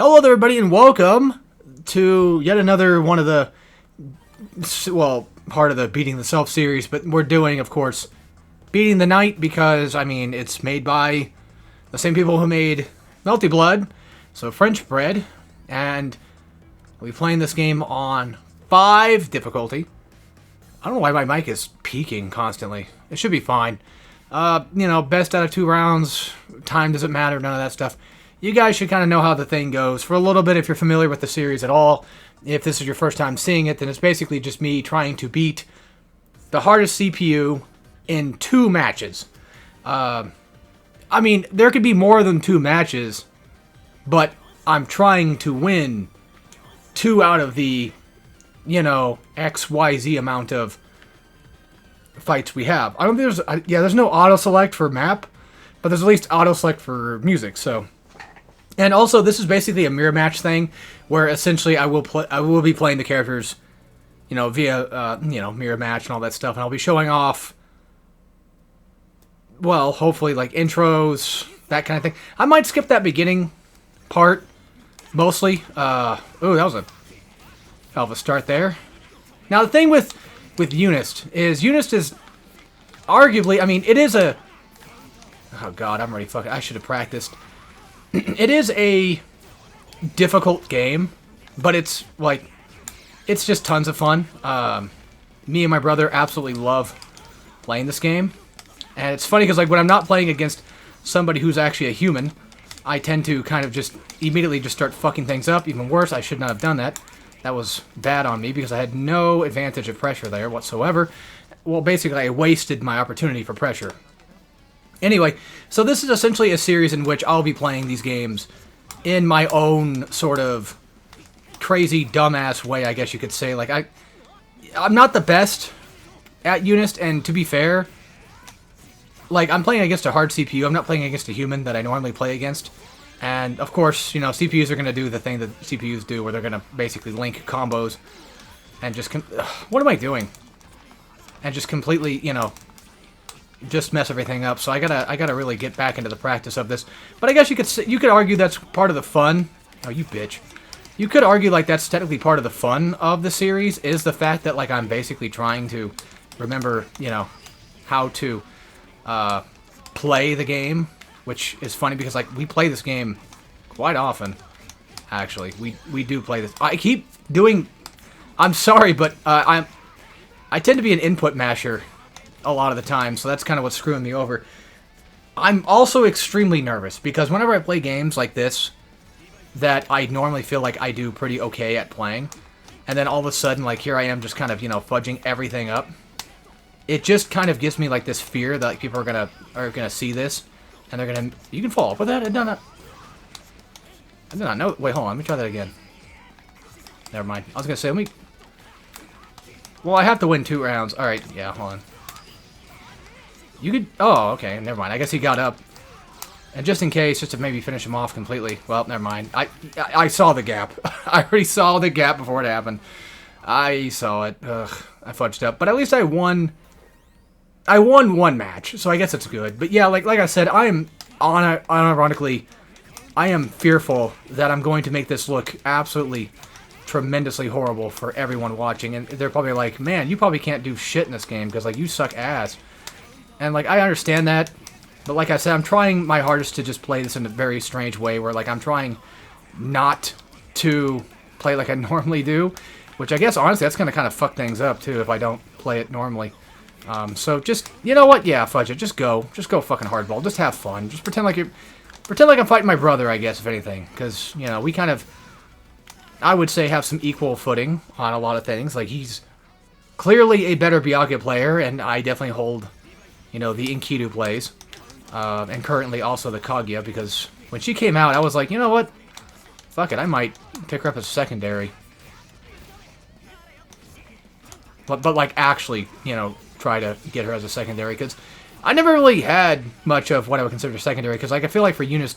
Hello there, everybody, and welcome to yet another one of the, well, part of the Beating the Self series, but we're doing, of course, Beating the Night because, I mean, it's made by the same people who made Melty Blood, so French bread, and we'll be playing this game on 5 difficulty. I don't know why my mic is peaking constantly. It should be fine. Best out of 2 rounds, time doesn't matter, none of that stuff. You guys should kind of know how the thing goes for a little bit if you're familiar with the series at all. If this is your first time seeing it, then it's basically just me trying to beat the hardest CPU in 2 matches. I mean, there could be more than 2 matches, but I'm trying to win 2 out of the, XYZ amount of fights we have. I don't think there's no auto-select for map, but there's at least auto-select for music, so... And also, this is basically a mirror match thing, where essentially I will be playing the characters, via mirror match and all that stuff, and I'll be showing off, well, hopefully like intros, that kind of thing. I might skip that beginning part, mostly. That was a hell of a start there. Now the thing with Eunice is arguably, I mean, it is a. Oh God, I'm already fucking. I should have practiced. It is a difficult game, but it's just tons of fun. Me and my brother absolutely love playing this game. And it's funny because when I'm not playing against somebody who's actually a human, I tend to kind of just immediately just start fucking things up. Even worse, I should not have done that. That was bad on me because I had no advantage of pressure there whatsoever. Well, basically, I wasted my opportunity for pressure. Anyway, so this is essentially a series in which I'll be playing these games in my own sort of crazy, dumbass way, I guess you could say. I'm not the best at Eunice, and to be fair, I'm playing against a hard CPU. I'm not playing against a human that I normally play against. And, of course, CPUs are going to do the thing that CPUs do, where they're going to basically link combos and just... what am I doing? And just completely, just mess everything up. So I gotta really get back into the practice of this. But I guess you could argue that's part of the fun. Oh, you bitch. You could argue that's technically part of the fun of the series, is the fact that I'm basically trying to remember, how to play the game, which is funny because we play this game quite often. Actually, we do play this. I keep doing. I'm sorry, but I tend to be an input masher a lot of the time, so that's kind of what's screwing me over. I'm also extremely nervous, because whenever I play games like this, that I normally feel like I do pretty okay at playing, and then all of a sudden, here I am just kind of, fudging everything up, it just kind of gives me, this fear that, people are gonna see this, and they're gonna... You can follow up with that? I did not know... Wait, hold on, let me try that again. Never mind. I was gonna say, let me... Well, I have to win 2 rounds. Alright, yeah, hold on. You could... Oh, okay, never mind. I guess he got up. And just in case, just to maybe finish him off completely... Well, never mind. I saw the gap. I already saw the gap before it happened. I saw it. Ugh, I fudged up. But at least I won... I won 1 match, so I guess it's good. But yeah, like I said, I am... Unironically, I am fearful that I'm going to make this look absolutely... tremendously horrible for everyone watching. And they're probably like, man, you probably can't do shit in this game, because, you suck ass. And, I understand that, but like I said, I'm trying my hardest to just play this in a very strange way, where, I'm trying not to play like I normally do, which I guess, honestly, that's going to kind of fuck things up, too, if I don't play it normally. So just, you know what? Yeah, fudge it. Just go fucking hardball. Just have fun. Just pretend like I'm fighting my brother, I guess, if anything, because, we kind of, I would say, have some equal footing on a lot of things. He's clearly a better Byakuya player, and I definitely hold... the Enkidu plays, and currently also the Kaguya, because when she came out, I was like, you know what? Fuck it, I might pick her up as secondary. But actually, try to get her as a secondary, because I never really had much of what I would consider secondary, because, I feel like for Eunice,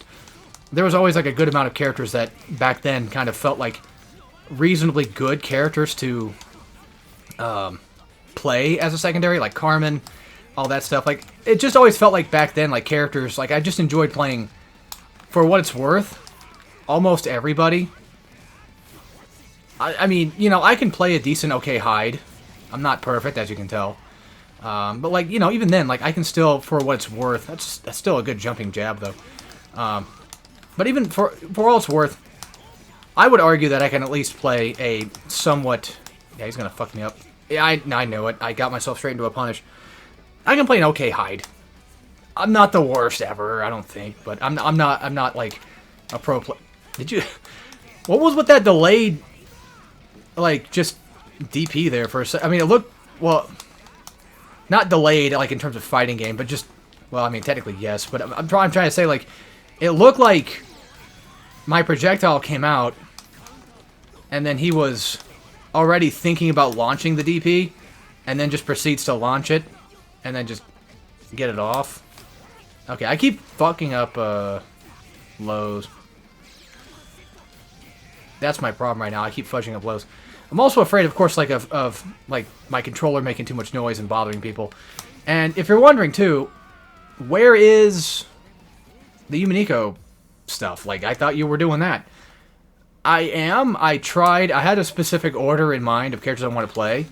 there was always, a good amount of characters that, back then, kind of felt like reasonably good characters to play as a secondary, like Carmen, all that stuff. It just always felt like back then, characters, I just enjoyed playing, for what it's worth, almost everybody. I mean, you know, I can play a decent, okay Hyde. I'm not perfect, as you can tell. But, like, you know, even then, like, I can still, for what it's worth, that's still a good jumping jab, though. But even for all it's worth, I would argue that I can at least play a somewhat... Yeah, he's gonna fuck me up. Yeah, I know it. I got myself straight into a punish. I can play an okay Hyde. I'm not the worst ever, I don't think, but I'm not like a pro player. Did you? What was with that delayed, like, just DP there for a second? I mean, it looked, well, not delayed like in terms of fighting game, but just, well, I mean, technically yes, but I'm trying to say, like, it looked like my projectile came out, and then he was already thinking about launching the DP, and then just proceeds to launch it, and then just get it off. Okay, I keep fucking up lows. That's my problem right now. I keep fudging up lows. I'm also afraid, of course, like of like my controller making too much noise and bothering people. And if you're wondering too, where is the Yuminiko stuff? Like, I thought you were doing that. I am. I tried. I had a specific order in mind of characters I want to play,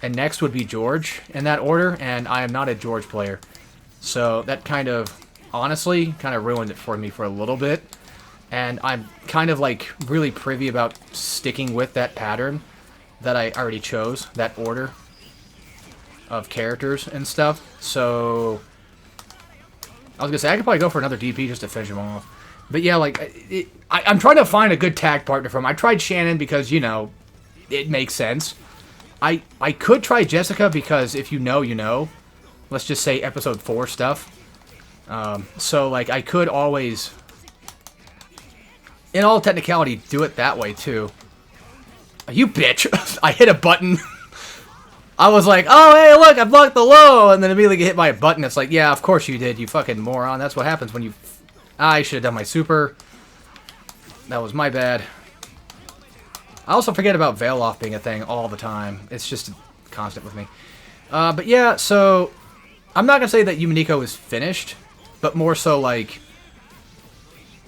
and next would be George in that order, and I am not a George player. So that kind of, honestly, kind of ruined it for me for a little bit. And I'm kind of, like, really privy about sticking with that pattern that I already chose, that order of characters and stuff. So I was going to say, I could probably go for another DP just to finish him off. But yeah, like, I'm trying to find a good tag partner for him. I tried Shannon because, you know, it makes sense. I could try Jessica because if you know, you know. Let's just say episode 4 stuff. So, like, I could always, in all technicality, do it that way, too. You bitch! I hit a button. I was like, oh, hey, look, I blocked the low! And then immediately get hit by a button. It's like, yeah, of course you did, you fucking moron. That's what happens when you... I should have done my super. That was my bad. I also forget about Veil Off being a thing all the time. It's just constant with me. But yeah, so... I'm not going to say that Yuminiko is finished, but more so, like...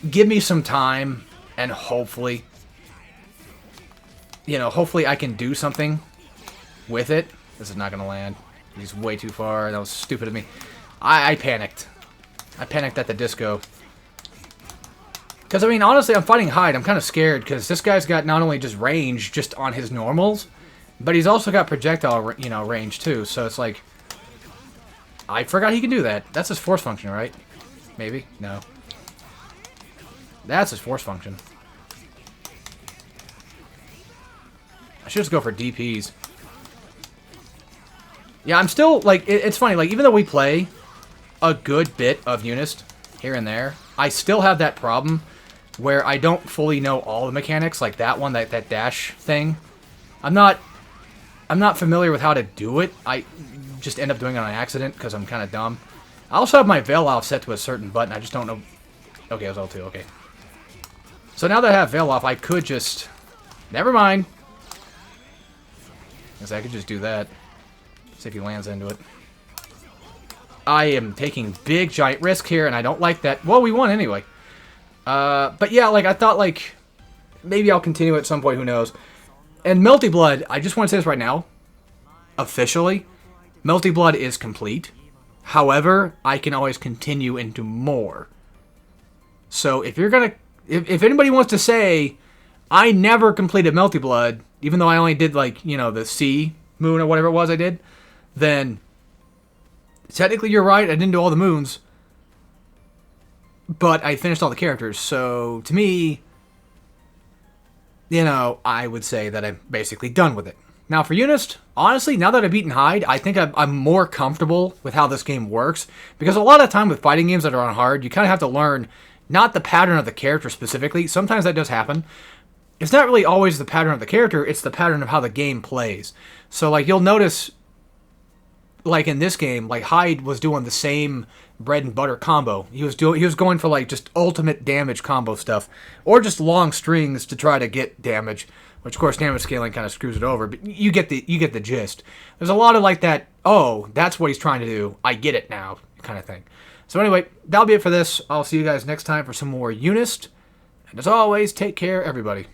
Give me some time, and hopefully... You know, hopefully I can do something with it. This is not going to land. He's way too far. That was stupid of me. I panicked. I panicked at the disco. Because, I mean, honestly, I'm fighting Hyde. I'm kind of scared, because this guy's got not only just range, just on his normals, but he's also got projectile, you know, range, too. So it's like... I forgot he can do that. That's his force function, right? Maybe? No. That's his force function. I should just go for DPs. Yeah, I'm still, like, it's funny, like, even though we play a good bit of Unist here and there, I still have that problem where I don't fully know all the mechanics, like that one, that dash thing. I'm not familiar with how to do it. I just end up doing it on accident because I'm kind of dumb. I also have my Veil Off set to a certain button. I just don't know. Okay, it was L2. Okay. So now that I have Veil Off, I could just... Never mind. Because I could just do that. See if he lands into it. I am taking big, giant risk here, and I don't like that. Well, we won anyway. But yeah, like, I thought, like, maybe I'll continue at some point, who knows. And Melty Blood, I just want to say this right now. Officially, Melty Blood is complete. However, I can always continue into more. So if you're gonna... If anybody wants to say, I never completed Melty Blood, even though I only did, like, you know, the sea moon or whatever it was I did, then technically you're right, I didn't do all the moons, but I finished all the characters. So to me, you know, I would say that I'm basically done with it. Now for Unist, honestly, now that I've beaten Hyde, I think I'm more comfortable with how this game works, because a lot of time with fighting games that are on hard, you kind of have to learn not the pattern of the character specifically. Sometimes that does happen. It's not really always the pattern of the character, it's the pattern of how the game plays. So, like, you'll notice, like, in this game, like, Hyde was doing the same bread and butter combo. He was going for, like, just ultimate damage combo stuff, or just long strings to try to get damage, which, of course, damage scaling kind of screws it over, but you get the gist. There's a lot of, like, that, oh, that's what he's trying to do, I get it now, kind of thing. So anyway, that'll be it for this. I'll see you guys next time for some more Unist, And as always, take care, everybody.